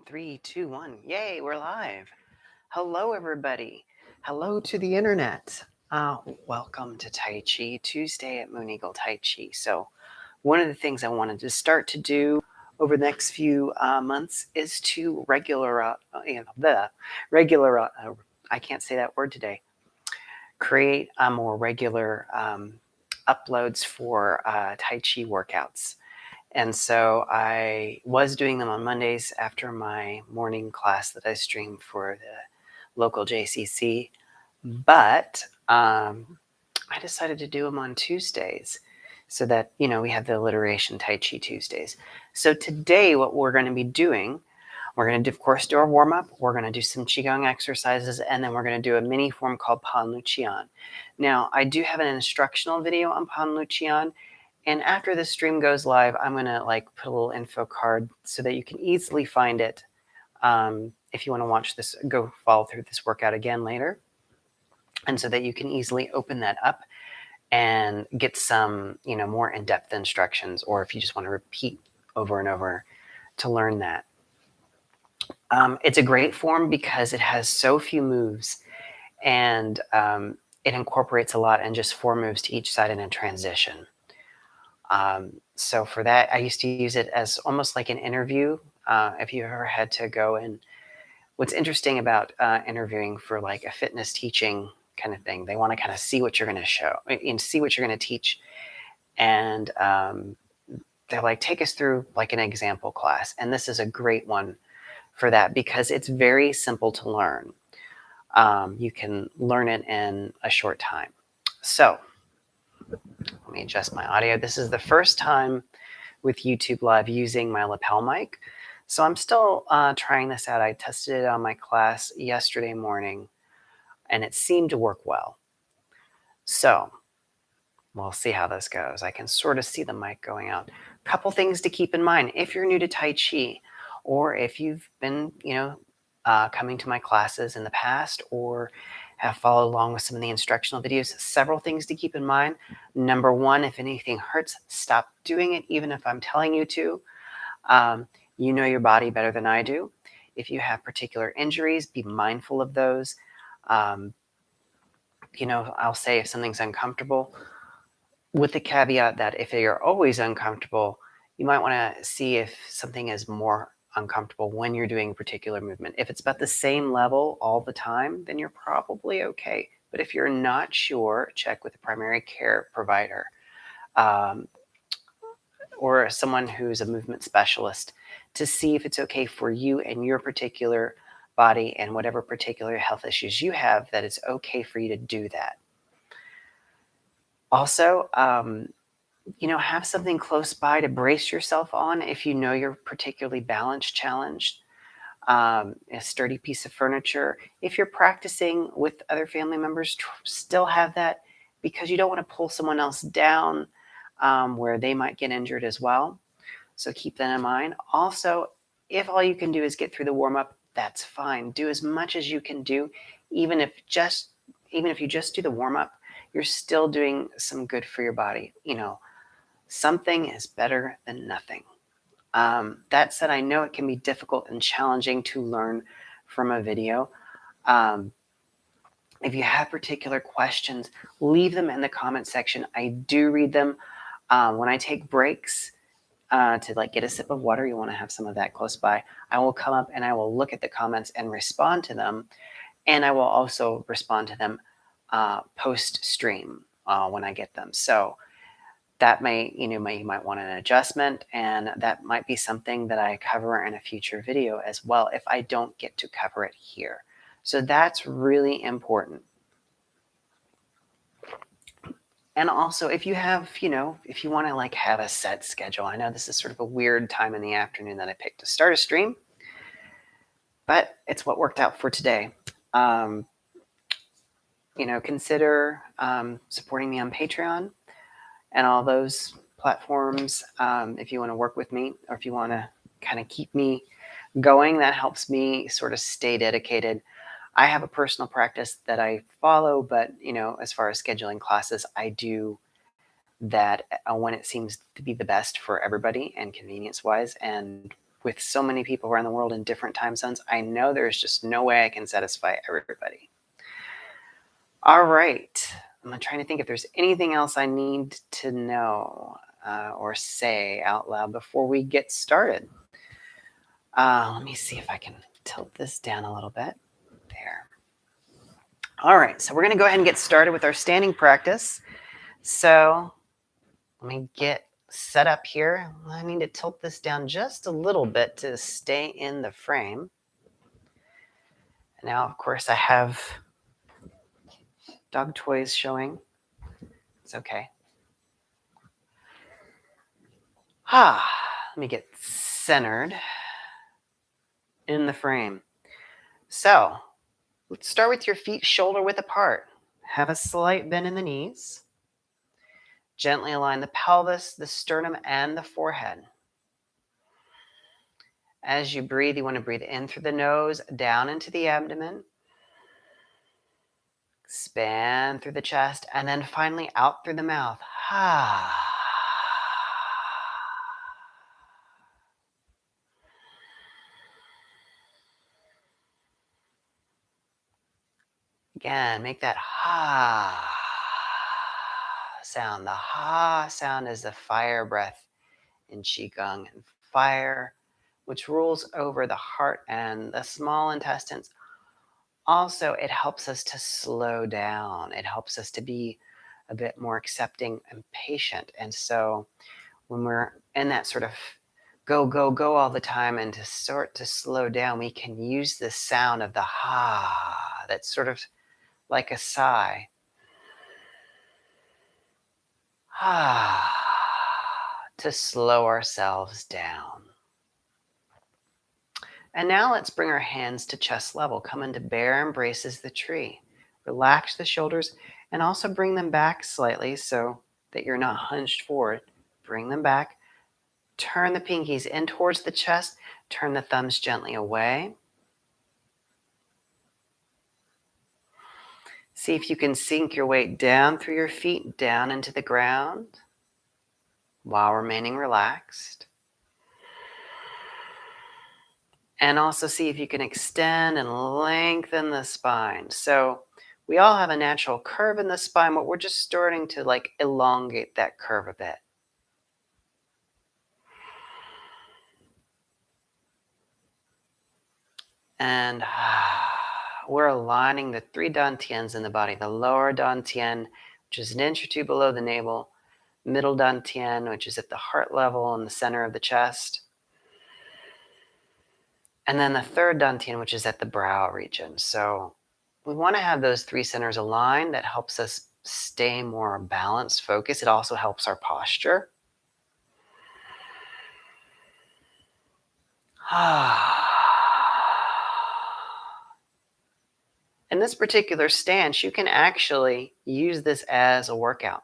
Three, two, one. Yay, we're live. Hello, everybody. Hello to the internet. Welcome to Tai Chi Tuesday at Moon Eagle Tai Chi. So, one of the things I wanted to start to do over the next few months is to I can't say that word today. Create more regular uploads for Tai Chi workouts. And so I was doing them on Mondays after my morning class that I streamed for the local JCC. But I decided to do them on Tuesdays so that, we have the alliteration Tai Chi Tuesdays. So today what we're going to be doing, we're going to, of course, do our warm-up. We're going to do some Qigong exercises, and then we're going to do a mini form called Pan Lu Qian. Now, I do have an instructional video on Pan Lu Qian, and after the stream goes live, I'm going to put a little info card so that you can easily find it if you want to watch this, go follow through this workout again later. And so that you can easily open that up and get some, more in-depth instructions, or if you just want to repeat over and over to learn that. It's a great form because it has so few moves, and it incorporates a lot and just 4 moves to each side in a transition. So for that, I used to use it as almost like an interview. If you ever had to go and what's interesting about interviewing for like a fitness teaching kind of thing, they want to kind of see what you're going to show and see what you're going to teach. And they're like, take us through like an example class. And this is a great one for that because it's very simple to learn. You can learn it in a short time. So let me adjust my audio. This is the first time with YouTube Live using my lapel mic. So I'm still trying this out. I tested it on my class yesterday morning, and it seemed to work well. So we'll see how this goes. I can sort of see the mic going out. A couple things to keep in mind. If you're new to Tai Chi, or if you've been, coming to my classes in the past, or have followed along with some of the instructional videos, several things to keep in mind. Number one, if anything hurts, stop doing it, even if I'm telling you to. You know your body better than I do. If you have particular injuries, be mindful of those. I'll say if something's uncomfortable, with the caveat that if you're always uncomfortable, you might want to see if something is more uncomfortable when you're doing a particular movement. If it's about the same level all the time, then you're probably okay. But if you're not sure, check with a primary care provider or someone who's a movement specialist to see if it's okay for you and your particular body and whatever particular health issues you have, that it's okay for you to do that. Also, have something close by to brace yourself on if you know you're particularly balance challenged. A sturdy piece of furniture. If you're practicing with other family members, still have that because you don't want to pull someone else down where they might get injured as well. So keep that in mind. Also, if all you can do is get through the warm-up, that's fine. Do as much as you can do. Even if you just do the warm-up, you're still doing some good for your body. Something is better than nothing. That said, I know it can be difficult and challenging to learn from a video. If you have particular questions, leave them in the comment section. I do read them. When I take breaks to get a sip of water, you want to have some of that close by, I will come up and I will look at the comments and respond to them. And I will also respond to them post-stream when I get them. So that you might want an adjustment, and that might be something that I cover in a future video as well if I don't get to cover it here. So that's really important. And also, if you have, if you want to have a set schedule, I know this is sort of a weird time in the afternoon that I picked to start a stream, but it's what worked out for today. Consider supporting me on Patreon and all those platforms. If you want to work with me, or if you want to kind of keep me going, that helps me sort of stay dedicated. I have a personal practice that I follow, but as far as scheduling classes, I do that when it seems to be the best for everybody and convenience wise. And with so many people around the world in different time zones, I know there's just no way I can satisfy everybody. All right. I'm trying to think if there's anything else I need to know or say out loud before we get started. Let me see if I can tilt this down a little bit. There. All right. So we're going to go ahead and get started with our standing practice. So let me get set up here. I need to tilt this down just a little bit to stay in the frame. Now, of course, I have dog toys showing. It's okay. Let me get centered in the frame. So let's start with your feet shoulder width apart. Have a slight bend in the knees. Gently align the pelvis, the sternum, and the forehead. As you breathe, you want to breathe in through the nose, down into the abdomen. Expand through the chest, and then finally out through the mouth. Again, make that ha sound. The ha sound is the fire breath in Qigong, and fire, which rules over the heart and the small intestines. Also, it helps us to slow down. It helps us to be a bit more accepting and patient. And so when we're in that sort of go, go, go all the time and to start to slow down, we can use the sound of the ha that's sort of like a sigh. To slow ourselves down. And now let's bring our hands to chest level. Come into bear embraces the tree. Relax the shoulders and also bring them back slightly so that you're not hunched forward. Bring them back. Turn the pinkies in towards the chest. Turn the thumbs gently away. See if you can sink your weight down through your feet, down into the ground, while remaining relaxed. And also see if you can extend and lengthen the spine. So we all have a natural curve in the spine, but we're just starting to like elongate that curve a bit. And we're aligning the 3 dantians in the body. The lower dantian, which is an inch or two below the navel. Middle dantian, which is at the heart level in the center of the chest. And then the third dantian, which is at the brow region. So we want to have those 3 centers aligned. That helps us stay more balanced, focused. It also helps our posture. In this particular stance, you can actually use this as a workout.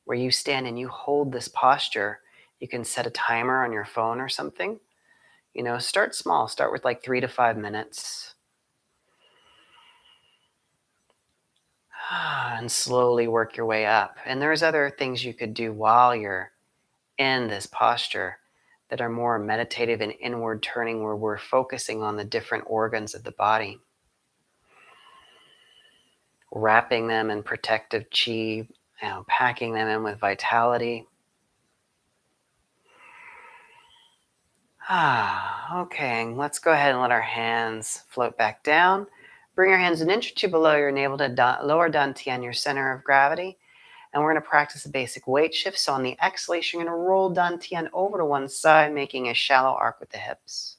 Where you stand and you hold this posture. You can set a timer on your phone or something. You know, start small. Start with like 3 to 5 minutes. And slowly work your way up. And there's other things you could do while you're in this posture that are more meditative and inward turning, where we're focusing on the different organs of the body. Wrapping them in protective chi, packing them in with vitality. Okay, let's go ahead and let our hands float back down. Bring your hands an inch or two below your navel to lower dantian, your center of gravity. And we're going to practice a basic weight shift. So on the exhalation, you're going to roll dantian over to one side, making a shallow arc with the hips.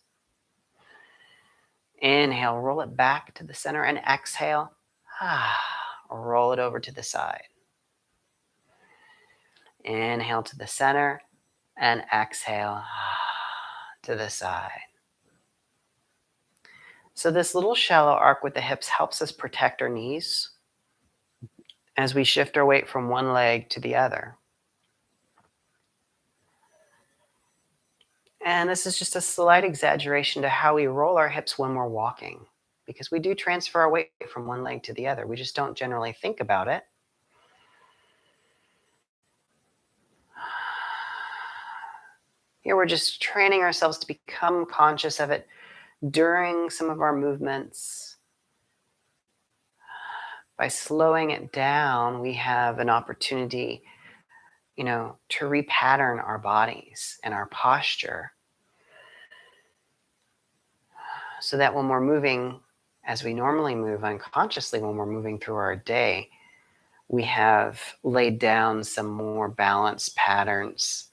Inhale, roll it back to the center, and exhale, roll it over to the side. Inhale to the center, and exhale to the side. So this little shallow arc with the hips helps us protect our knees as we shift our weight from one leg to the other. And this is just a slight exaggeration to how we roll our hips when we're walking, because we do transfer our weight from one leg to the other. We just don't generally think about it. Here we're just training ourselves to become conscious of it during some of our movements. By slowing it down, we have an opportunity, to repattern our bodies and our posture so that when we're moving as we normally move unconsciously, when we're moving through our day, we have laid down some more balanced patterns,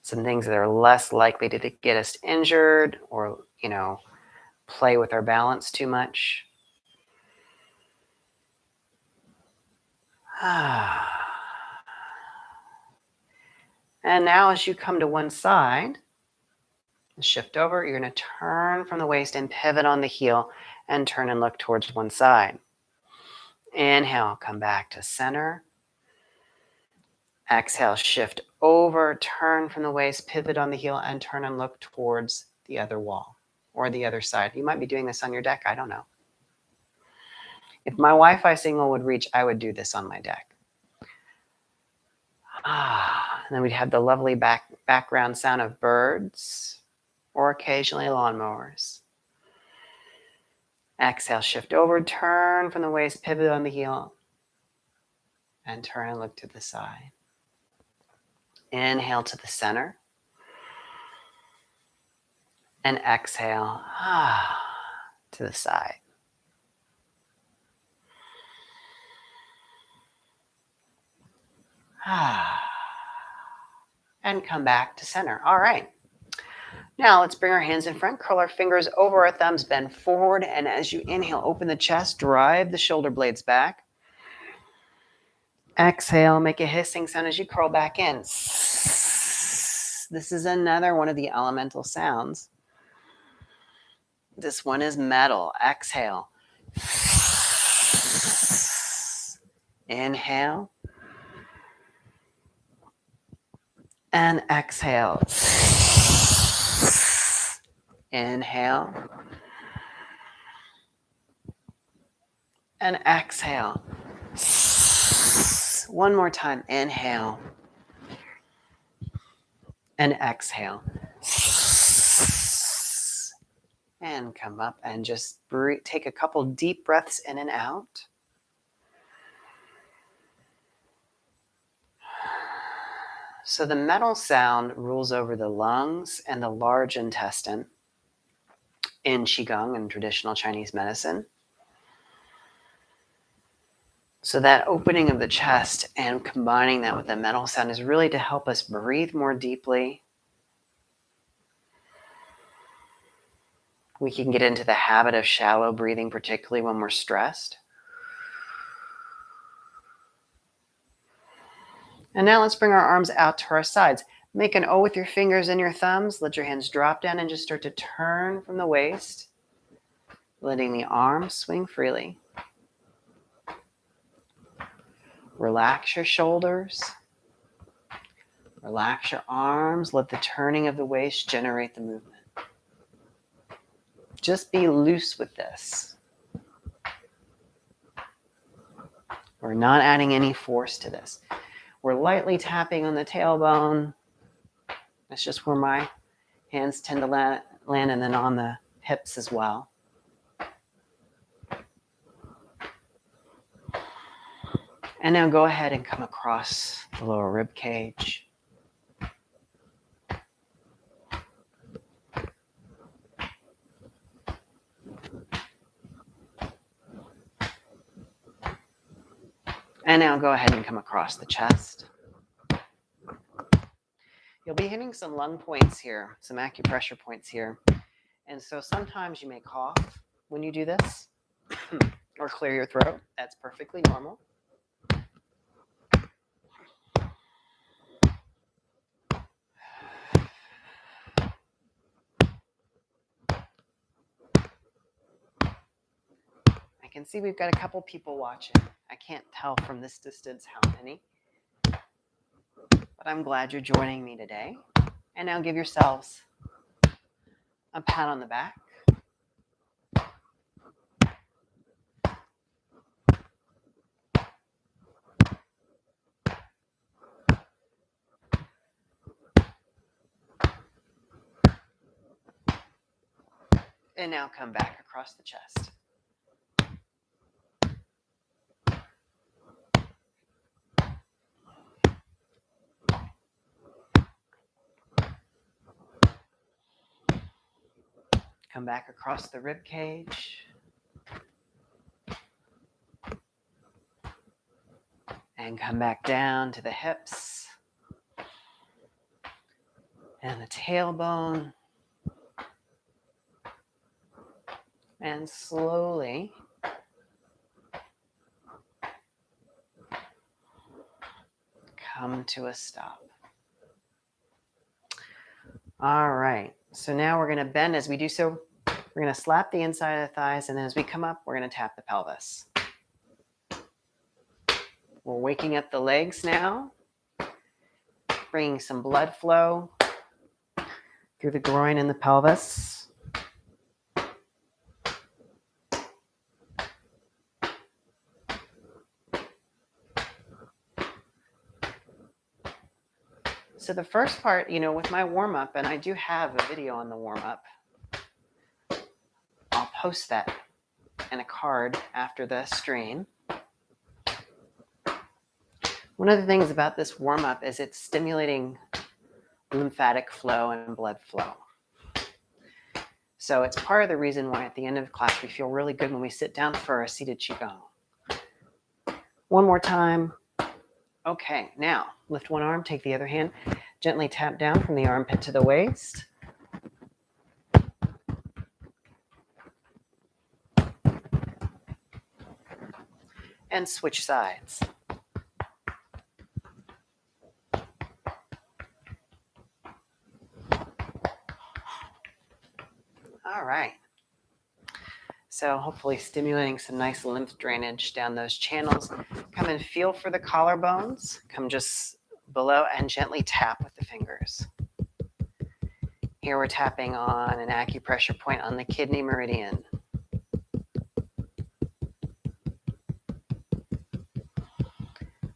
some things that are less likely to get us injured or, play with our balance too much. And now as you come to one side, shift over, you're going to turn from the waist and pivot on the heel and turn and look towards one side. Inhale, come back to center. Exhale, shift over, turn from the waist, pivot on the heel, and turn and look towards the other wall or the other side. You might be doing this on your deck. I don't know. If my Wi-Fi signal would reach, I would do this on my deck. And then we'd have the lovely background sound of birds or occasionally lawnmowers. Exhale, shift over, turn from the waist, pivot on the heel, and turn and look to the side. Inhale to the center. And exhale to the side. And come back to center. All right. Now let's bring our hands in front, curl our fingers over our thumbs, bend forward, and as you inhale, open the chest, drive the shoulder blades back. Exhale, make a hissing sound as you curl back in. This is another one of the elemental sounds. This one is metal. Exhale. Inhale. And exhale. Inhale. And exhale. One more time. Inhale. And exhale. And come up and just breathe. Take a couple deep breaths in and out. So the metal sound rules over the lungs and the large intestine in Qigong and traditional Chinese medicine. So that opening of the chest and combining that with the metal sound is really to help us breathe more deeply. We can get into the habit of shallow breathing, particularly when we're stressed. And now let's bring our arms out to our sides. Make an O with your fingers and your thumbs. Let your hands drop down and just start to turn from the waist, letting the arms swing freely. Relax your shoulders. Relax your arms. Let the turning of the waist generate the movement. Just be loose with this. We're not adding any force to this. We're lightly tapping on the tailbone. That's just where my hands tend to land, and then on the hips as well. And now go ahead and come across the lower rib cage. And now go ahead and come across the chest. You'll be hitting some lung points here, some acupressure points here. And so sometimes you may cough when you do this or clear your throat. That's perfectly normal. I can see we've got a couple people watching. I can't tell from this distance how many, but I'm glad you're joining me today. And now give yourselves a pat on the back. And now come back across the chest. Come back across the rib cage. And come back down to the hips and the tailbone. And slowly come to a stop. All right. So now we're going to bend. As we do so, we're going to slap the inside of the thighs. And then as we come up, we're going to tap the pelvis. We're waking up the legs now, bringing some blood flow through the groin and the pelvis. So the first part, with my warm-up, and I do have a video on the warm-up. I'll post that in a card after the stream. One of the things about this warm-up is it's stimulating lymphatic flow and blood flow. So it's part of the reason why at the end of class we feel really good when we sit down for a seated Qigong. One more time. Okay, now lift one arm, take the other hand, gently tap down from the armpit to the waist. And switch sides. All right. So hopefully stimulating some nice lymph drainage down those channels. Come and feel for the collarbones. Come just below and gently tap with the fingers. Here we're tapping on an acupressure point on the kidney meridian.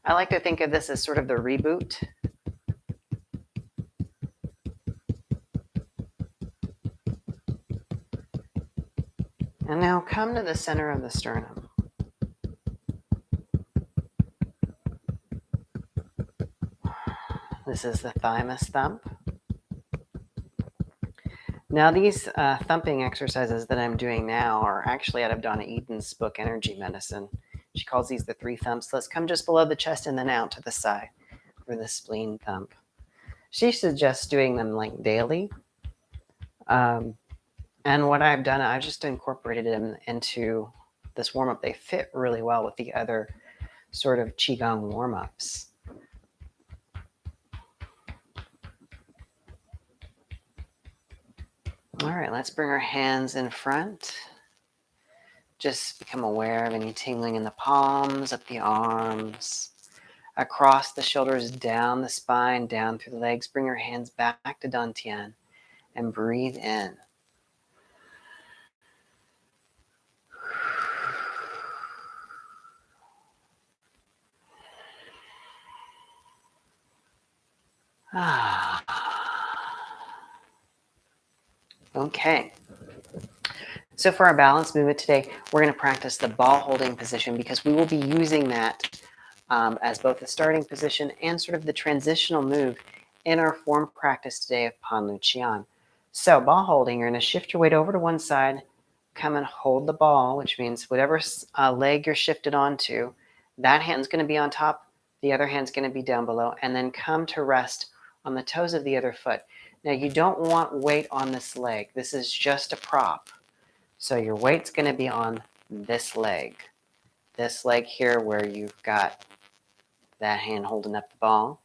I like to think of this as sort of the reboot. And now come to the center of the sternum. This is the thymus thump. Now these thumping exercises that I'm doing now are actually out of Donna Eden's book, Energy Medicine. She calls these the 3 thumps. Let's come just below the chest and then out to the side for the spleen thump. She suggests doing them like daily. And what I've done, I've just incorporated them into this warm-up. They fit really well with the other sort of Qigong warm-ups. All right, let's bring our hands in front. Just become aware of any tingling in the palms, up the arms, across the shoulders, down the spine, down through the legs. Bring your hands back to Dantian and breathe in. Okay. So for our balance movement today, we're going to practice the ball holding position because we will be using that as both the starting position and sort of the transitional move in our form practice today of Panlu Qian. So ball holding, you're going to shift your weight over to one side, come and hold the ball, which means whatever leg you're shifted onto, that hand's going to be on top, the other hand's going to be down below, and then come to rest on the toes of the other foot. Now you don't want weight on this leg. This is just a prop. So your weight's going to be on this leg here where you've got that hand holding up the ball.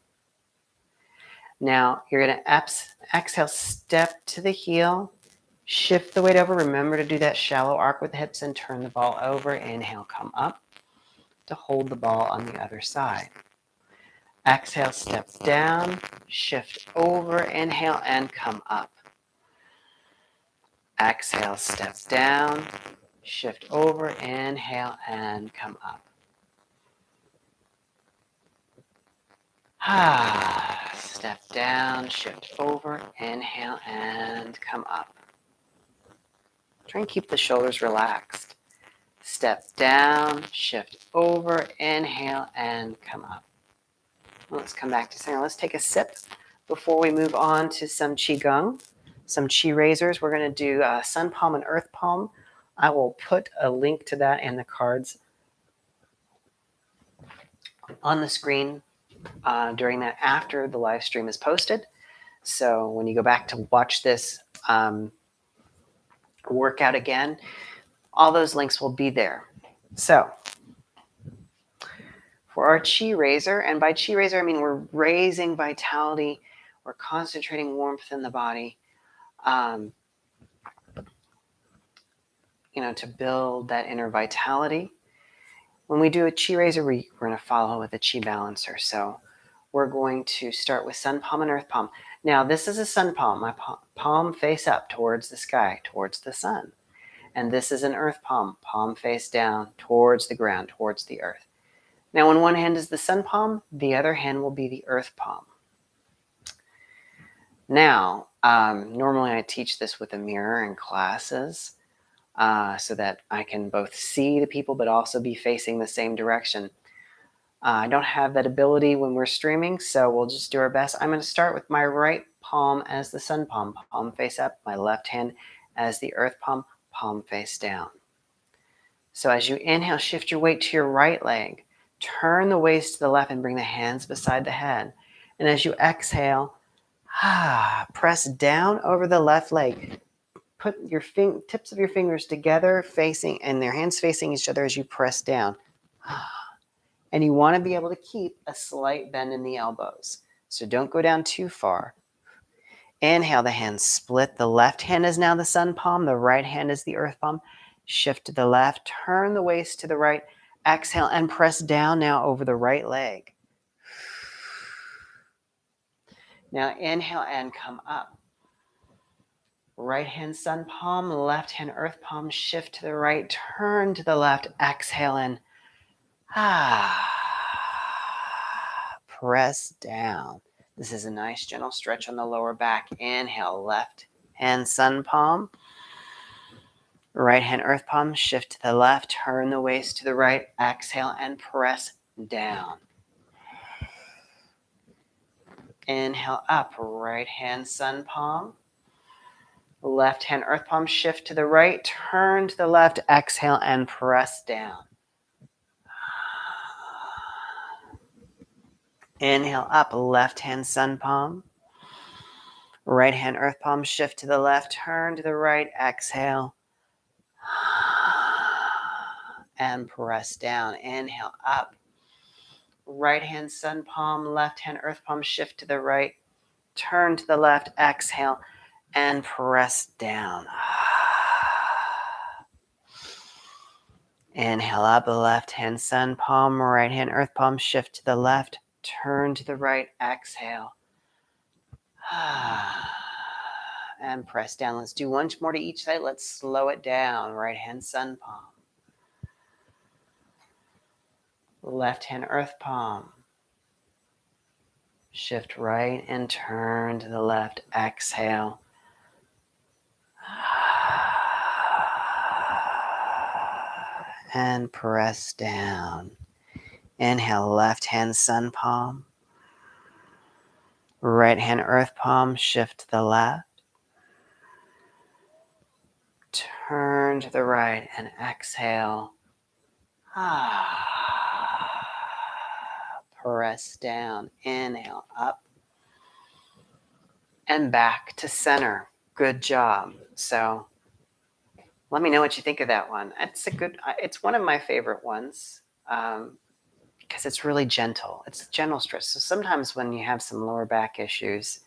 Now you're going to exhale, step to the heel, shift the weight over. Remember to do that shallow arc with the hips and turn the ball over. Inhale, come up to hold the ball on the other side. Exhale, step down, shift over, inhale, and come up. Exhale, step down, shift over, inhale, and come up. Step down, shift over, inhale, and come up. Try and keep the shoulders relaxed. Step down, shift over, inhale, and come up. Let's come back to center. Let's take a sip before we move on to some Qigong, some Qi raisers. We're going to do Sun Palm and Earth Palm. I will put a link to that and the cards on the screen during that after the live stream is posted. So when you go back to watch this workout again, all those links will be there. So for our Qi raiser, and by Qi raiser, I mean we're raising vitality, we're concentrating warmth in the body, to build that inner vitality. When we do a Qi raiser, we're going to follow with a Qi balancer. So we're going to start with Sun Palm and Earth Palm. Now, this is a Sun Palm. My palm face up towards the sky, towards the sun. And this is an Earth Palm, palm face down towards the ground, towards the earth. Now, when one hand is the Sun Palm, the other hand will be the Earth Palm. Now, normally I teach this with a mirror in classes so that I can both see the people but also be facing the same direction. I don't have that ability when we're streaming, so we'll just do our best. I'm going to start with my right palm as the Sun Palm, palm face up, my left hand as the Earth Palm, palm face down. So as you inhale, shift your weight to your right leg. Turn the waist to the left and bring the hands beside the head. And as you exhale, press down over the left leg. Put your tips of your fingers together, facing, and their hands facing each other as you press down. And you want to be able to keep a slight bend in the elbows. So don't go down too far. Inhale, the hands split. The left hand is now the Sun Palm. The right hand is the Earth Palm. Shift to the left. Turn the waist to the right. Exhale and press down now over the right leg. Now inhale and come up. Right hand Sun Palm, left hand Earth Palm. Shift to the right. Turn to the left. Exhale and press down. This is a nice gentle stretch on the lower back. Inhale, left hand Sun Palm. Right hand Earth Palm. Shift to the left. Turn the waist to the right. Exhale and press down. Inhale up. Right hand Sun Palm. Left hand Earth Palm. Shift to the right. Turn to the left. Exhale and press down. Inhale up, left hand Sun Palm. Right hand Earth Palm, shift to the left, turn to the right, exhale. And press down. Inhale up. Right hand Sun Palm, left hand Earth Palm, shift to the right, turn to the left, exhale, and press down. Inhale up, left hand Sun Palm, right hand Earth Palm, shift to the left, turn to the right, exhale. And press down. Let's do one more to each side. Let's slow it down. Right hand Sun Palm. Left hand Earth Palm. Shift right and turn to the left. Exhale. And press down. Inhale, left hand Sun Palm. Right hand Earth Palm, shift to the left. Turn to the right and exhale. Press down. Inhale up. And back to center. Good job. So let me know what you think of that one. It's one of my favorite ones. Because it's really gentle. It's gentle stretch. So sometimes when you have some lower back issues,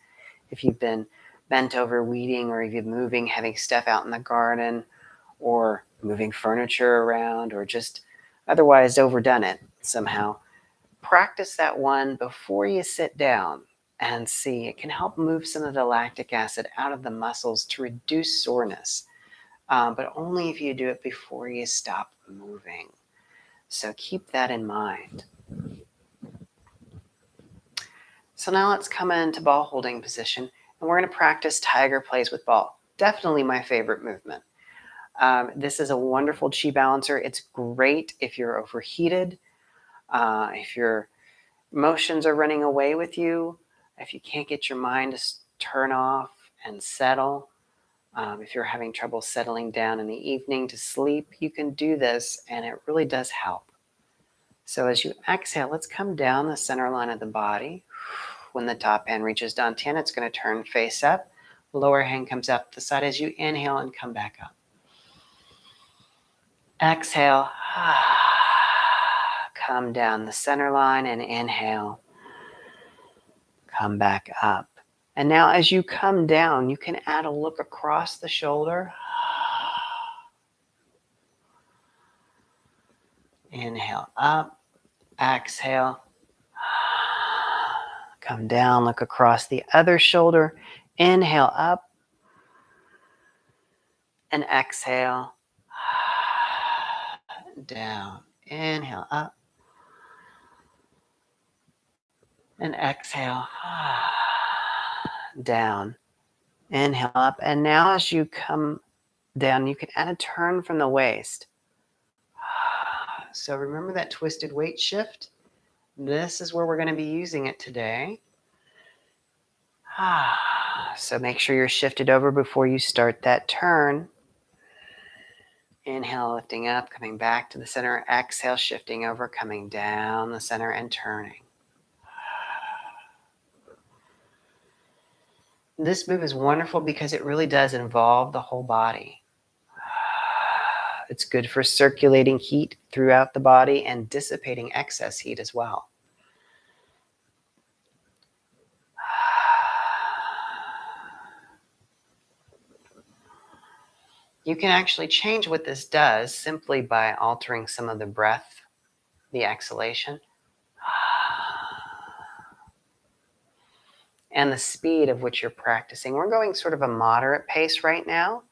if you've been bent over weeding or if you're moving, having stuff out in the garden or moving furniture around or just otherwise overdone it somehow, practice that one before you sit down and see. It can help move some of the lactic acid out of the muscles to reduce soreness, but only if you do it before you stop moving. So keep that in mind. So now let's come into ball holding position and we're going to practice tiger plays with ball. Definitely my favorite movement. This is a wonderful chi balancer. It's great if you're overheated, if your emotions are running away with you, if you can't get your mind to turn off and settle. If you're having trouble settling down in the evening to sleep, you can do this, and it really does help. So as you exhale, let's come down the center line of the body. When the top hand reaches dantian, it's going to turn face up. Lower hand comes up the side as you inhale and come back up. Exhale. Come down the center line and inhale. Come back up. And now as you come down, you can add a look across the shoulder. Inhale up. Exhale. Come down, look across the other shoulder. Inhale up. And exhale. Down. Inhale up. And exhale. Down. Inhale up. And now as you come down, you can add a turn from the waist. So remember that twisted weight shift? This is where we're going to be using it today. So make sure you're shifted over before you start that turn. Inhale, lifting up, coming back to the center. Exhale, shifting over, coming down the center and turning. This move is wonderful because it really does involve the whole body. It's good for circulating heat throughout the body and dissipating excess heat as well. You can actually change what this does simply by altering some of the breath, the exhalation, and the speed of which you're practicing. We're going sort of a moderate pace right now,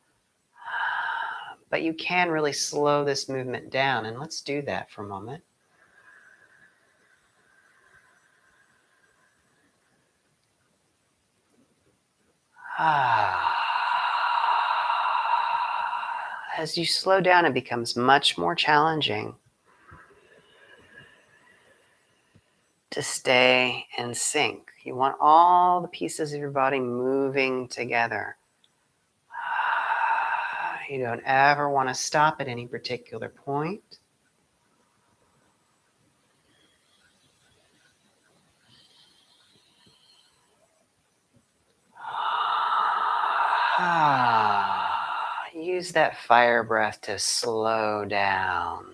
but you can really slow this movement down, and let's do that for a moment. As you slow down, it becomes much more challenging to stay in sync. You want all the pieces of your body moving together. You don't ever want to stop at any particular point. Use that fire breath to slow down.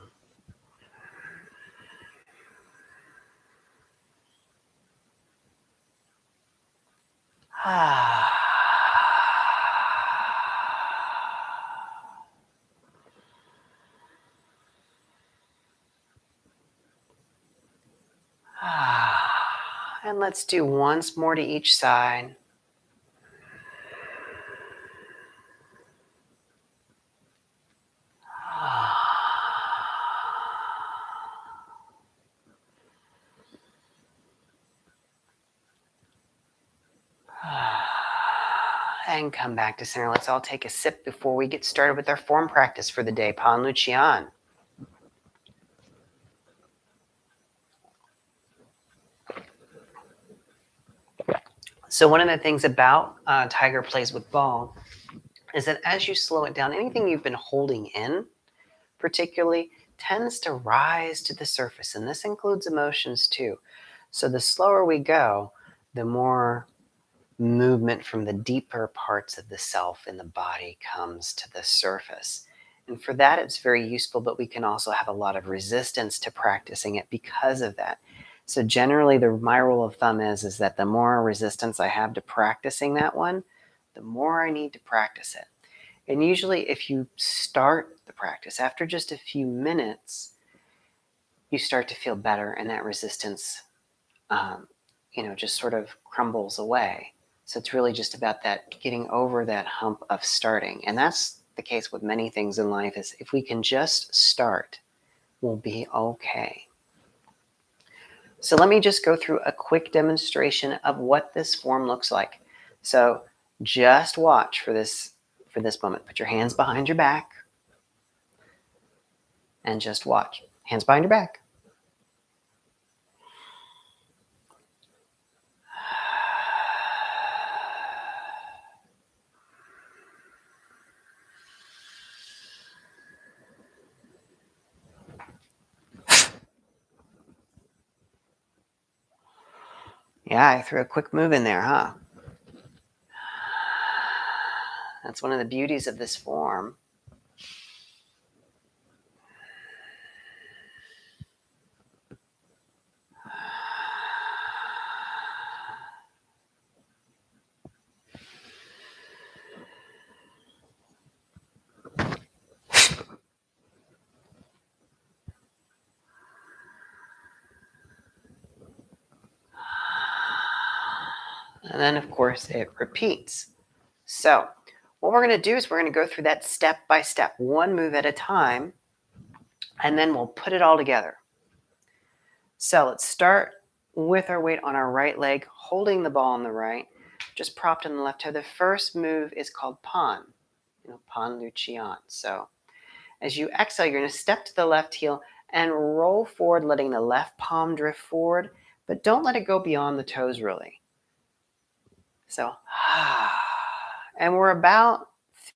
And let's do once more to each side. And come back to center. Let's all take a sip before we get started with our form practice for the day. Pan Lucian. So one of the things about Tiger Plays with Ball is that as you slow it down, anything you've been holding in particularly tends to rise to the surface. And this includes emotions too. So the slower we go, the more movement from the deeper parts of the self in the body comes to the surface. And for that, it's very useful, but we can also have a lot of resistance to practicing it because of that. So generally, my rule of thumb is that the more resistance I have to practicing that one, the more I need to practice it. And usually if you start the practice, after just a few minutes, you start to feel better and that resistance, just sort of crumbles away. So it's really just about that getting over that hump of starting. And that's the case with many things in life, is if we can just start, we'll be okay. So let me just go through a quick demonstration of what this form looks like. So just watch for this moment. Put your hands behind your back. And just watch. Hands behind your back. Yeah, I threw a quick move in there, huh? That's one of the beauties of this form. And then, of course, it repeats. So what we're going to do is we're going to go through that step by step, one move at a time, and then we'll put it all together. So let's start with our weight on our right leg, holding the ball on the right, just propped on the left toe. The first move is called pan, pan lucian. So as you exhale, you're going to step to the left heel and roll forward, letting the left palm drift forward, but don't let it go beyond the toes really. So, and we're about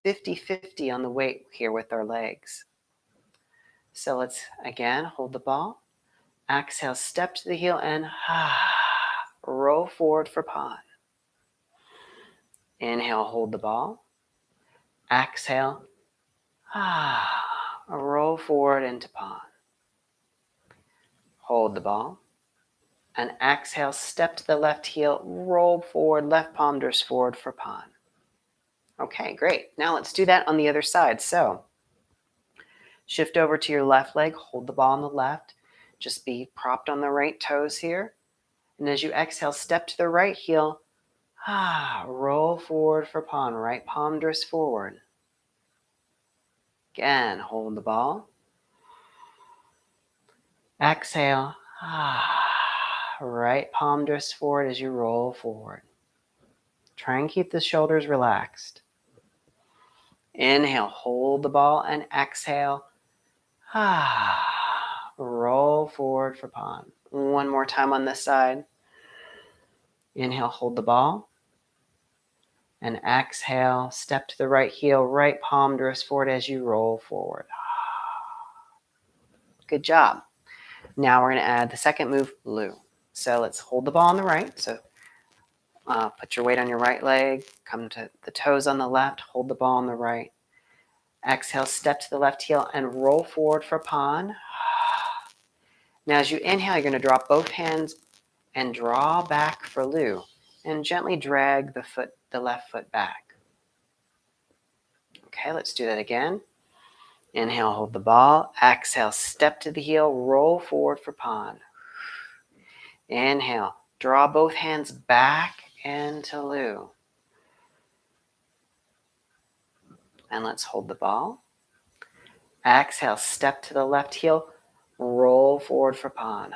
50-50 on the weight here with our legs. So let's, again, hold the ball. Exhale, step to the heel and roll forward for pan. Inhale, hold the ball. Exhale, roll forward into pan. Hold the ball. And exhale, step to the left heel, roll forward, left palm drifts forward for pan. Okay, great. Now let's do that on the other side. So shift over to your left leg, hold the ball on the left. Just be propped on the right toes here. And as you exhale, step to the right heel, roll forward for pan, right palm drifts forward. Again, hold the ball. Exhale, right palm drifts forward as you roll forward. Try and keep the shoulders relaxed. Inhale, hold the ball, and exhale, roll forward for pan. One more time on this side. Inhale, hold the ball. And exhale, step to the right heel, right palm drifts forward as you roll forward. Good job. Now we're going to add the second move, Lu. So let's hold the ball on the right. So put your weight on your right leg, come to the toes on the left, hold the ball on the right. Exhale, step to the left heel and roll forward for pan. Now as you inhale, you're going to drop both hands and draw back for Lu. And gently drag the left foot back. Okay, let's do that again. Inhale, hold the ball. Exhale, step to the heel, roll forward for pan. Inhale, draw both hands back into Lu. And let's hold the ball. Exhale, step to the left heel, roll forward for pan.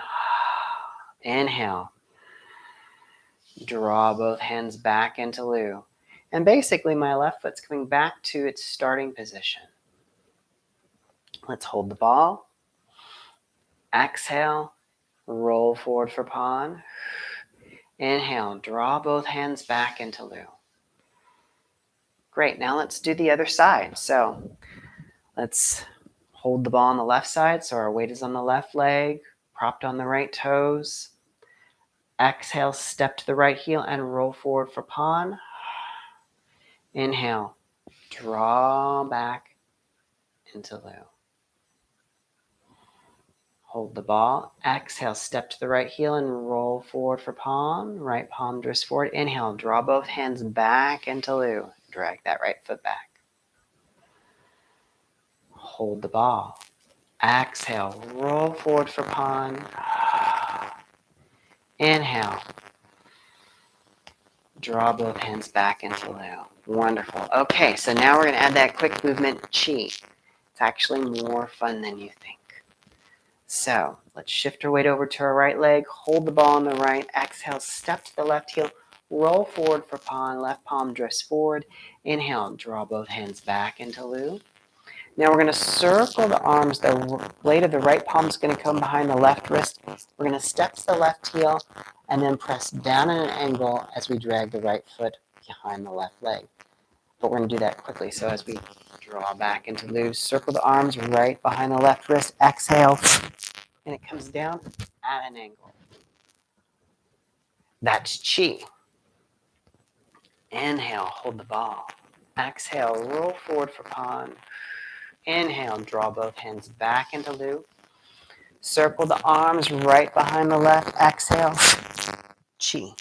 Inhale, draw both hands back into Lu. And basically my left foot's coming back to its starting position. Let's hold the ball. Exhale, roll forward for pan. Inhale, draw both hands back into Lu. Great, now let's do the other side. So let's hold the ball on the left side. So our weight is on the left leg, propped on the right toes. Exhale, step to the right heel and roll forward for pan. Inhale, draw back into Lu. Hold the ball. Exhale, step to the right heel and roll forward for pan. Right palm drifts forward. Inhale, draw both hands back into Lu. Drag that right foot back. Hold the ball. Exhale, roll forward for pan. Inhale. Draw both hands back into Lu. Wonderful. Okay, so now we're going to add that quick movement, Chi. It's actually more fun than you think. So let's shift our weight over to our right leg. Hold the ball on the right. Exhale, step to the left heel. Roll forward for pan. Left palm drifts forward. Inhale, draw both hands back into Lu. Now we're going to circle the arms. The blade of the right palm is going to come behind the left wrist. We're going to step to the left heel and then press down at an angle as we drag the right foot behind the left leg. But we're going to do that quickly. So as we draw back into loose, circle the arms right behind the left wrist. Exhale, and it comes down at an angle. That's chi. Inhale, hold the ball. Exhale, roll forward for pond. Inhale, draw both hands back into loop. Circle the arms right behind the left. Exhale, chi.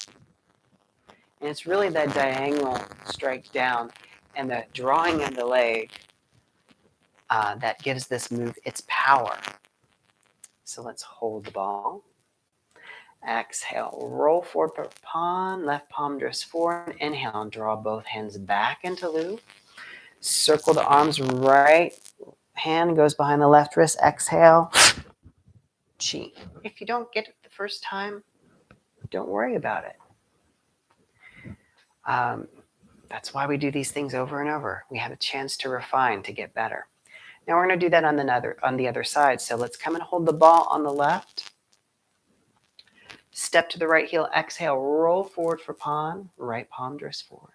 And it's really that diagonal strike down and the drawing of the leg that gives this move its power. So let's hold the ball. Exhale, roll forward for pond. Left palm drifts forward. Inhale, draw both hands back into loop. Circle the arms, right hand goes behind the left wrist. Exhale, chi. If you don't get it the first time, don't worry about it. That's why we do these things over and over. We have a chance to refine, to get better. Now we're going to do that on the other side. So let's come and hold the ball on the left. Step to the right heel. Exhale, roll forward for pond. Right palm drifts forward.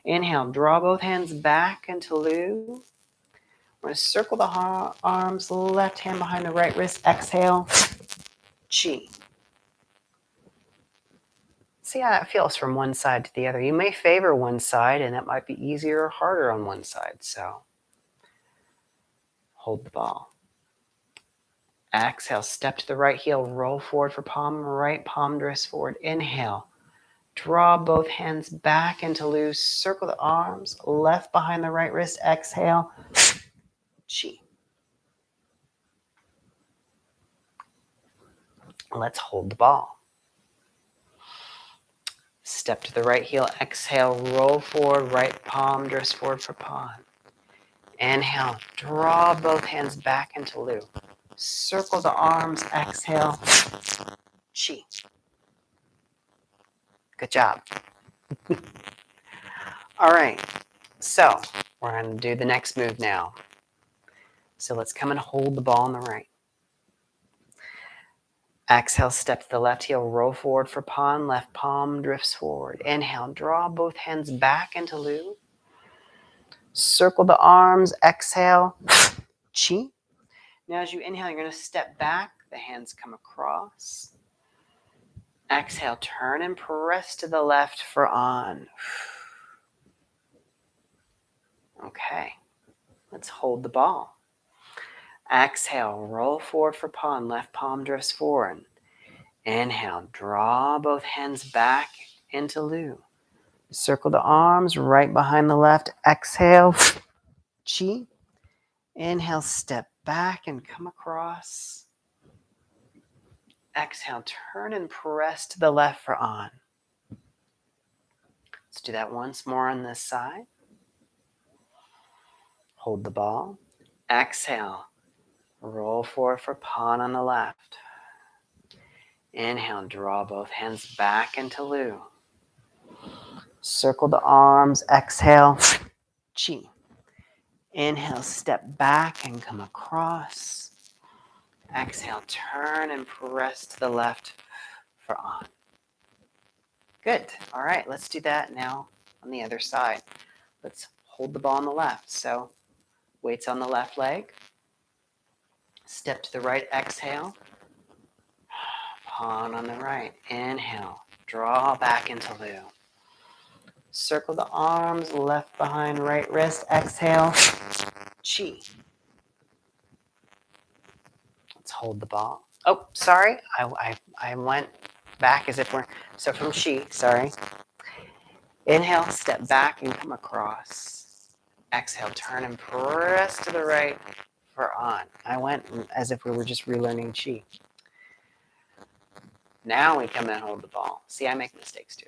Inhale, draw both hands back into loop. We're going to circle the arms, left hand behind the right wrist. Exhale, chi. See how that feels from one side to the other. You may favor one side, and that might be easier or harder on one side. So hold the ball. Exhale, step to the right heel, roll forward for palm, right palm drifts forward. Inhale, draw both hands back into loose. Circle the arms, left behind the right wrist. Exhale, chi. Let's hold the ball. Step to the right heel, exhale, roll forward, right palm drifts forward for pond. Inhale, draw both hands back into loop. Circle the arms, exhale, chi. Good job. All right, so we're going to do the next move now. So let's come and hold the ball on the right. Exhale, step to the left heel, roll forward for pond, left palm drifts forward. Inhale, draw both hands back into loop. Circle the arms, exhale, chi. Now as you inhale, you're going to step back, the hands come across. Exhale, turn and press to the left for on. Okay, let's hold the ball. Exhale, roll forward for pond, left palm drifts forward. Inhale, draw both hands back into loop. Circle the arms right behind the left. Exhale, chi. Inhale, step back and come across. Exhale, turn and press to the left for on. Let's do that once more on this side. Hold the ball. Exhale, roll forward for pond on the left. Inhale, draw both hands back into loop. Circle the arms. Exhale, chi. Inhale, step back and come across. Exhale, turn and press to the left for on. Good. All right, let's do that now on the other side. Let's hold the ball on the left. So weights on the left leg. Step to the right, exhale. Pond on the right. Inhale, draw back into loop. Circle the arms, left behind right wrist. Exhale, chi. Let's hold the ball. Oh, sorry. I went back as if we're, so from chi, sorry. Inhale, step back and come across. Exhale, turn and press to the right for on. I went as if we were just relearning chi. Now we come and hold the ball. See, I make mistakes too.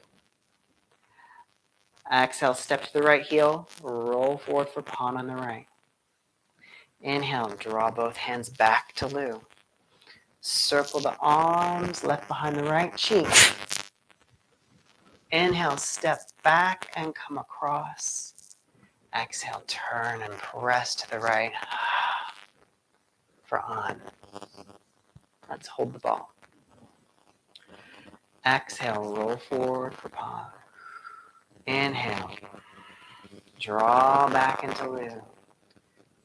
Exhale, step to the right heel, roll forward for pond on the right. Inhale, draw both hands back to loop. Circle the arms, left behind the right, chi. Inhale, step back and come across. Exhale, turn and press to the right for on. Let's hold the ball. Exhale, roll forward for pause. Inhale, draw back into Lu.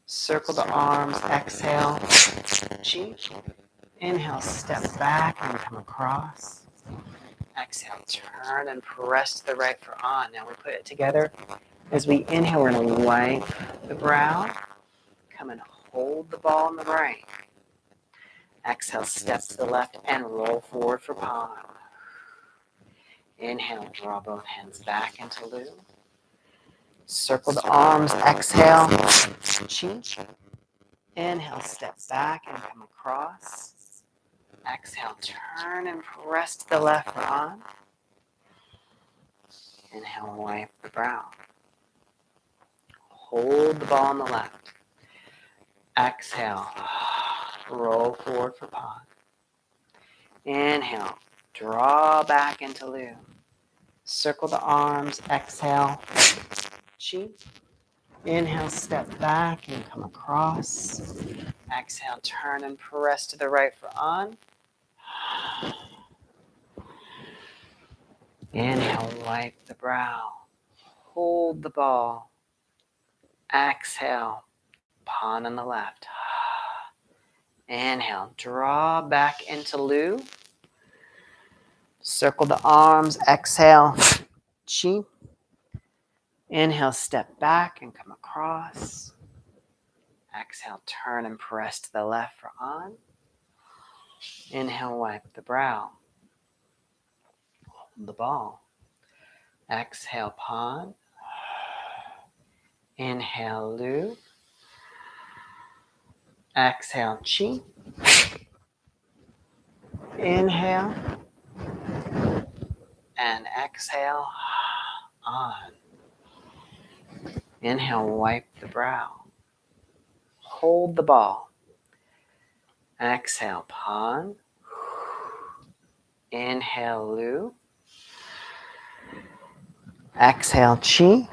Circle the arms, exhale, chi. Inhale, step back and come across. Exhale, turn and press to the right for on. Now we put it together. As we inhale, we're going to wipe the brow. Come and hold the ball on the right. Exhale, step to the left and roll forward for palm. Inhale, draw both hands back into Lu. Circle the arms, exhale, chi. Inhale, step back and come across. Exhale, turn and press to the left for on. Inhale, wipe the brow. Hold the ball on the left. Exhale, roll forward for pause. Inhale, draw back into Lu. Circle the arms, exhale, chi. Inhale, step back and come across. Exhale, turn and press to the right for on. Inhale, wipe the brow. Hold the ball. Exhale, pawn on the left. Inhale, draw back into Lu. Circle the arms, exhale, chi. Inhale, step back and come across. Exhale, turn and press to the left for on. Inhale, wipe the brow. Hold the ball. Exhale, pawn. Inhale, Lu. Exhale, chi. Inhale. And exhale, on. Inhale, wipe the brow. Hold the ball. Exhale, pawn. Inhale, Lu. Exhale, chi.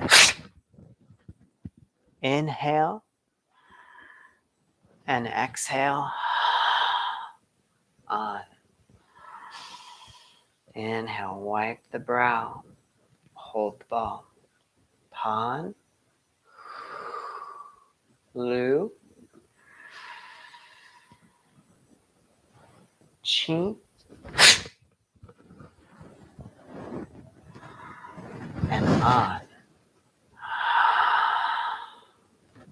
Inhale. And exhale, on. Inhale, wipe the brow. Hold the ball. Pawn. Lu. Chi. And on.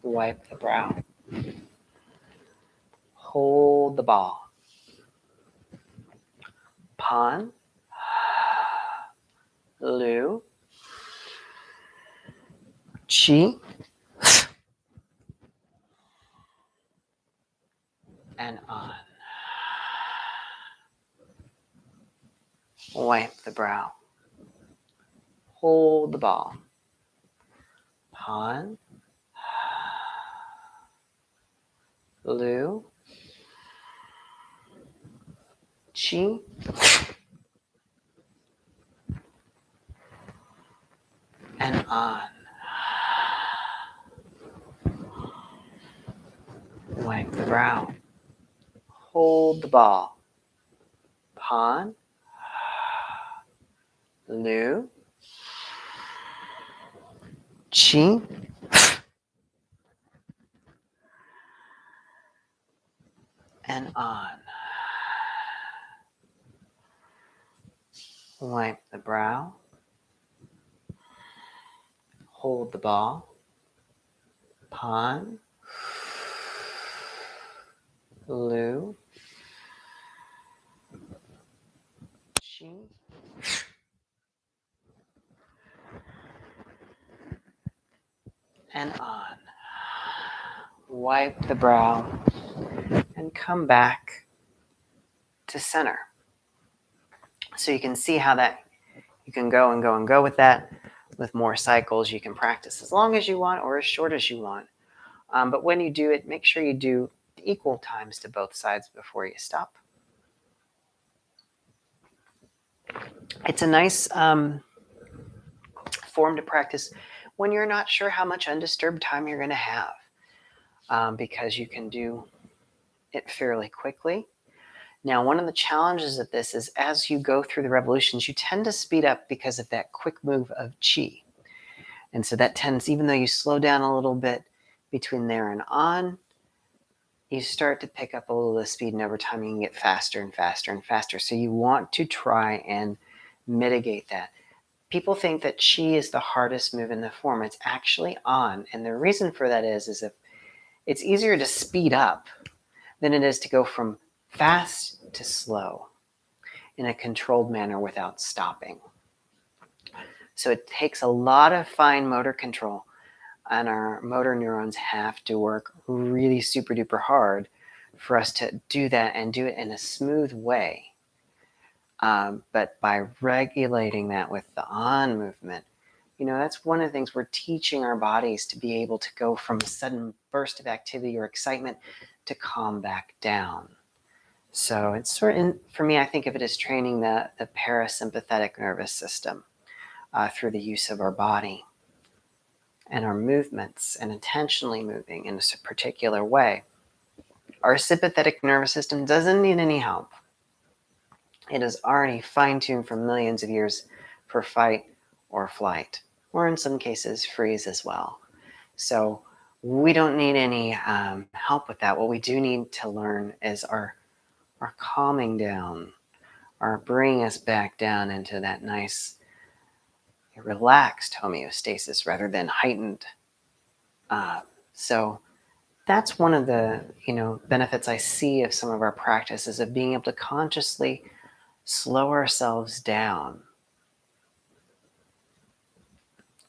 Wipe the brow. Hold the ball. Pawn. Lu. Chi. And on. Wipe the brow. Hold the ball. Pawn. Lu. Chi. And on. Wipe the brow. Hold the ball. Pawn. Lu. Chi. And on. Wipe the brow. Hold the ball. Pawn. Lu. Chi. And on. Wipe the brow and come back to center. So you can see how that you can go and go and go with that. With more cycles, you can practice as long as you want or as short as you want. But when you do it, make sure you do equal times to both sides before you stop. It's a nice form to practice when you're not sure how much undisturbed time you're going to have, because you can do it fairly quickly. Now, one of the challenges of this is as you go through the revolutions, you tend to speed up because of that quick move of chi. And so that tends, even though you slow down a little bit between there and on, you start to pick up a little of the speed, and over time you can get faster and faster and faster. So you want to try and mitigate that. People think that chi is the hardest move in the form. It's actually on. And the reason for that is if it's easier to speed up than it is to go from fast to slow in a controlled manner without stopping. So it takes a lot of fine motor control, and our motor neurons have to work really super duper hard for us to do that and do it in a smooth way. But by regulating that with the on movement, that's one of the things we're teaching our bodies to be able to go from a sudden burst of activity or excitement to calm back down. So it's for me, I think of it as training the parasympathetic nervous system through the use of our body and our movements and intentionally moving in a particular way. Our sympathetic nervous system doesn't need any help. It is already fine-tuned for millions of years for fight or flight, or in some cases freeze as well. So we don't need any help with that. What we do need to learn is our calming down, our bringing us back down into that nice relaxed homeostasis rather than heightened. So that's one of the benefits I see of some of our practices, of being able to consciously slow ourselves down.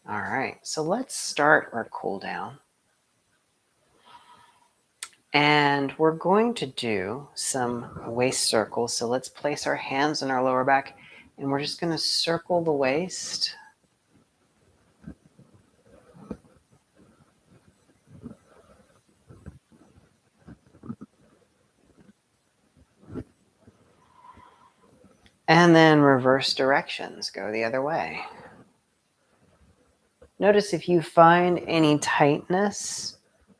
All right, so let's start our cool down. And we're going to do some waist circles. So let's place our hands on our lower back, and we're just going to circle the waist. And then reverse directions, go the other way. Notice if you find any tightness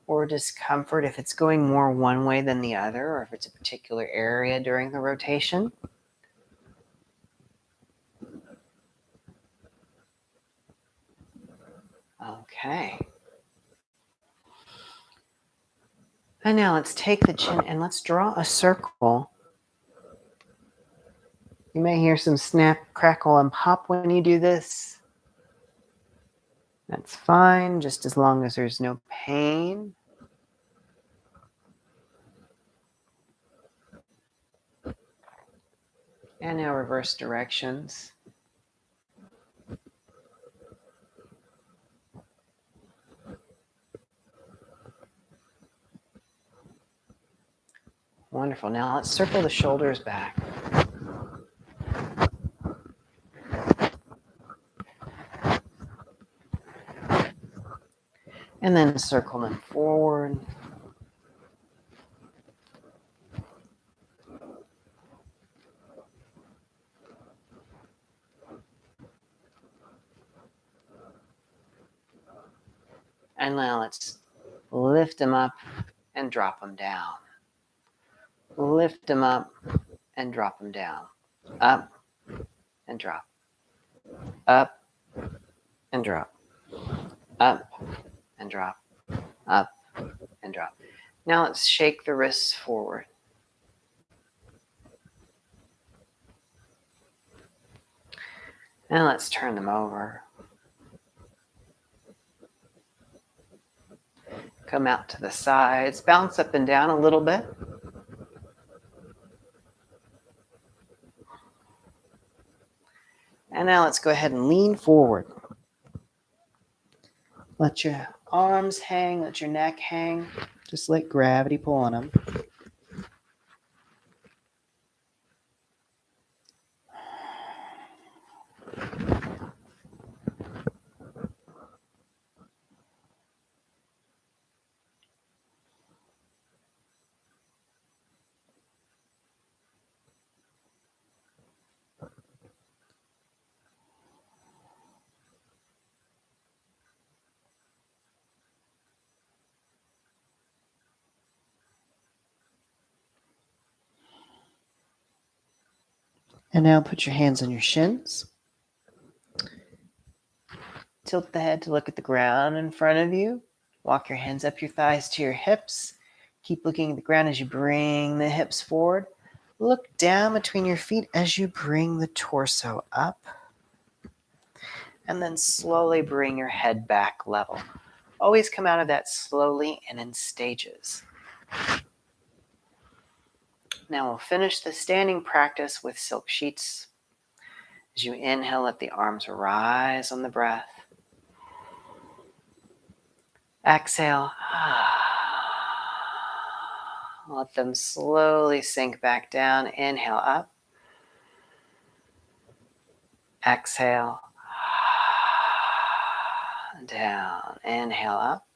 or discomfort, if it's going more one way than the other, or if it's a particular area during the rotation. Okay. And now let's take the chin and let's draw a circle. You may hear some snap, crackle, and pop when you do this. That's fine, just as long as there's no pain. And now reverse directions. Wonderful. Now let's circle the shoulders back. And then circle them forward. And now let's lift them up and drop them down. Lift them up and drop them down. Up and drop. Up and drop. Up and drop. Up and drop. Now let's shake the wrists forward. And let's turn them over. Come out to the sides. Bounce up and down a little bit. And now let's go ahead and lean forward. Let your arms hang, let your neck hang. Just let gravity pull on them. And now put your hands on your shins. Tilt the head to look at the ground in front of you. Walk your hands up your thighs to your hips. Keep looking at the ground as you bring the hips forward. Look down between your feet as you bring the torso up. And then slowly bring your head back level. Always come out of that slowly and in stages. Now we'll finish the standing practice with silk sheets. As you inhale, let the arms rise on the breath. Exhale. Let them slowly sink back down. Inhale up. Exhale. Down. Inhale up.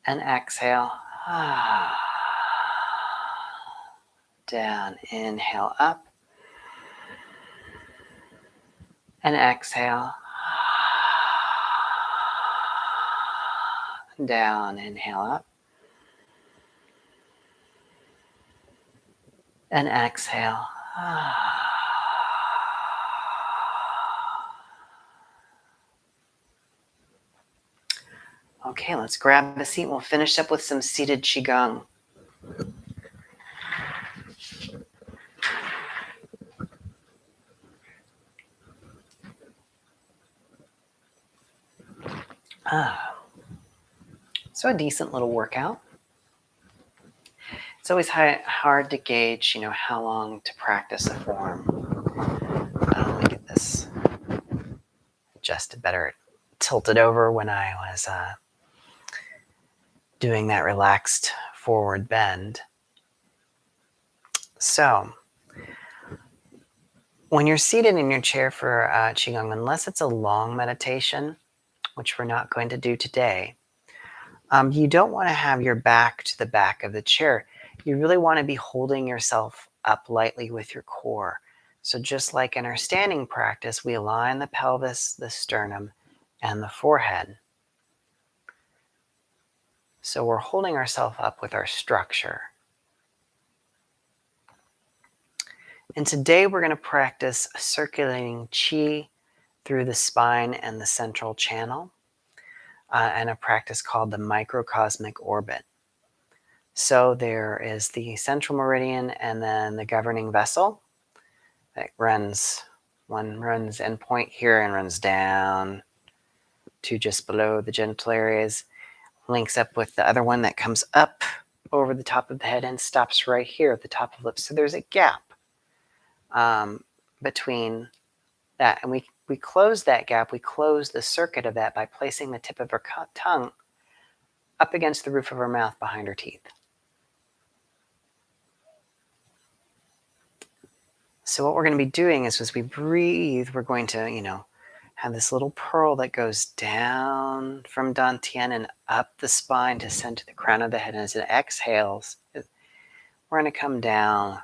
And exhale. Down. Inhale up. And exhale. Down. Inhale up. And exhale. Okay, let's grab a seat. We'll finish up with some seated Qigong. So a decent little workout. It's always hard to gauge, how long to practice a form. Let me get this adjusted better. Tilted over when I was doing that relaxed forward bend. So, when you're seated in your chair for Qigong, unless it's a long meditation, which we're not going to do today, you don't want to have your back to the back of the chair. You really want to be holding yourself up lightly with your core. So just like in our standing practice, we align the pelvis, the sternum, and the forehead. So we're holding ourselves up with our structure. And today we're going to practice circulating qi through the spine and the central channel, and a practice called the microcosmic orbit. So there is the central meridian and then the governing vessel that one runs endpoint here and runs down to just below the genital areas, links up with the other one that comes up over the top of the head and stops right here at the top of the lips. So there's a gap between that, and we close that gap, we close the circuit of that by placing the tip of our tongue up against the roof of our mouth behind our teeth. So what we're going to be doing is as we breathe, we're going to, have this little pearl that goes down from Dantian and up the spine to send to the crown of the head. And as it exhales, we're going to come down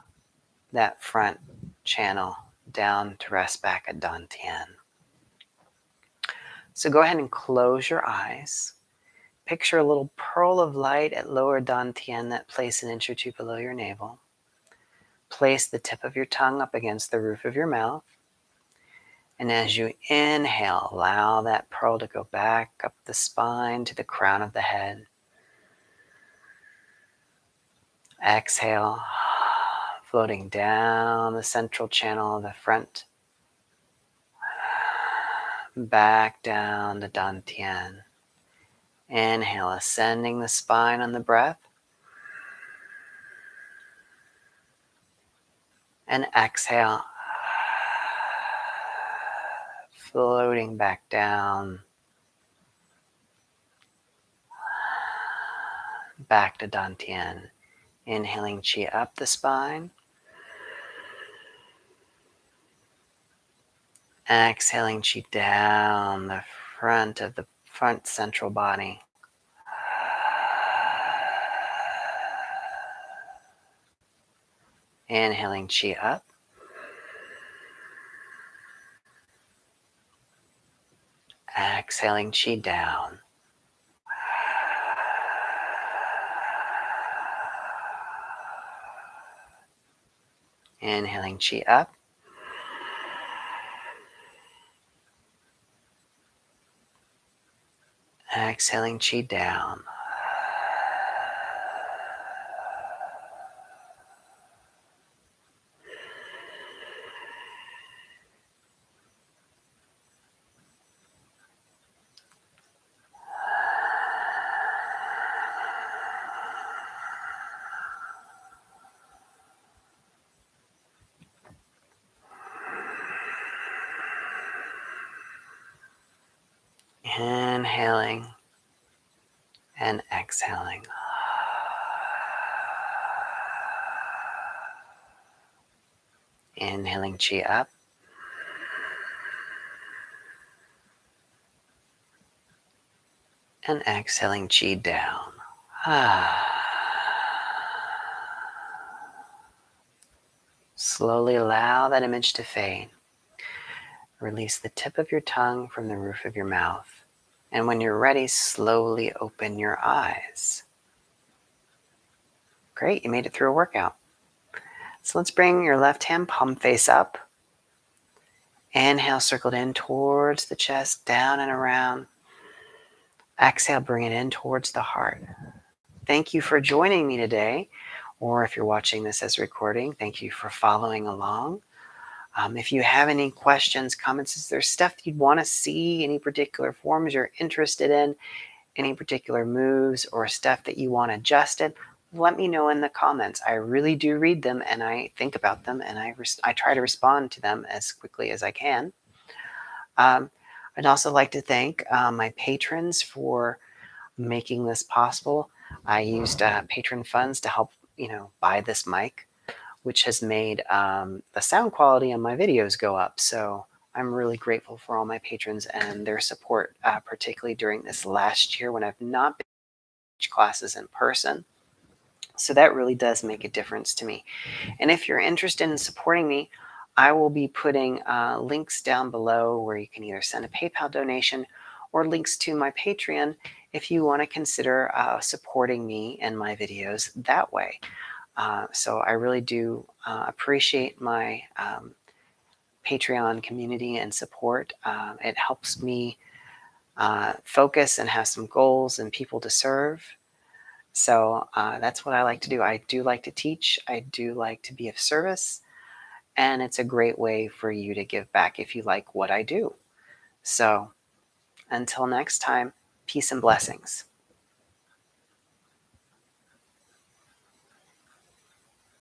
that front channel down to rest back at Dantian. So go ahead and close your eyes. Picture a little pearl of light at lower Dantian that place an inch or two below your navel. Place the tip of your tongue up against the roof of your mouth. And as you inhale, allow that pearl to go back up the spine to the crown of the head. Exhale, floating down the central channel of the front, back down to Dantian. Inhale, ascending the spine on the breath. And exhale, floating back down, back to Dantian. Inhaling qi up the spine. Exhaling qi down the front of the front central body. Inhaling qi up. Exhaling qi down. Inhaling chi up. Exhaling chi down. Inhaling and exhaling. Inhaling chi up. And exhaling chi down. Slowly allow that image to fade. Release the tip of your tongue from the roof of your mouth. And when you're ready, slowly open your eyes. Great, you made it through a workout. So let's bring your left hand palm face up. Inhale, circled in towards the chest, down and around. Exhale, bring it in towards the heart. Thank you for joining me today. Or if you're watching this as a recording, thank you for following along. If you have any questions, comments, is there stuff you'd want to see, any particular forms you're interested in, any particular moves or stuff that you want adjusted, let me know in the comments. I really do read them and I think about them and I try to respond to them as quickly as I can. I'd also like to thank my patrons for making this possible. I used patron funds to help buy this mic, which has made the sound quality on my videos go up. So I'm really grateful for all my patrons and their support, particularly during this last year when I've not been to classes in person. So that really does make a difference to me. And if you're interested in supporting me, I will be putting links down below where you can either send a PayPal donation or links to my Patreon if you want to consider supporting me and my videos that way. So I really do appreciate my Patreon community and support. It helps me focus and have some goals and people to serve. So that's what I like to do. I do like to teach. I do like to be of service. And it's a great way for you to give back if you like what I do. So until next time, peace and blessings.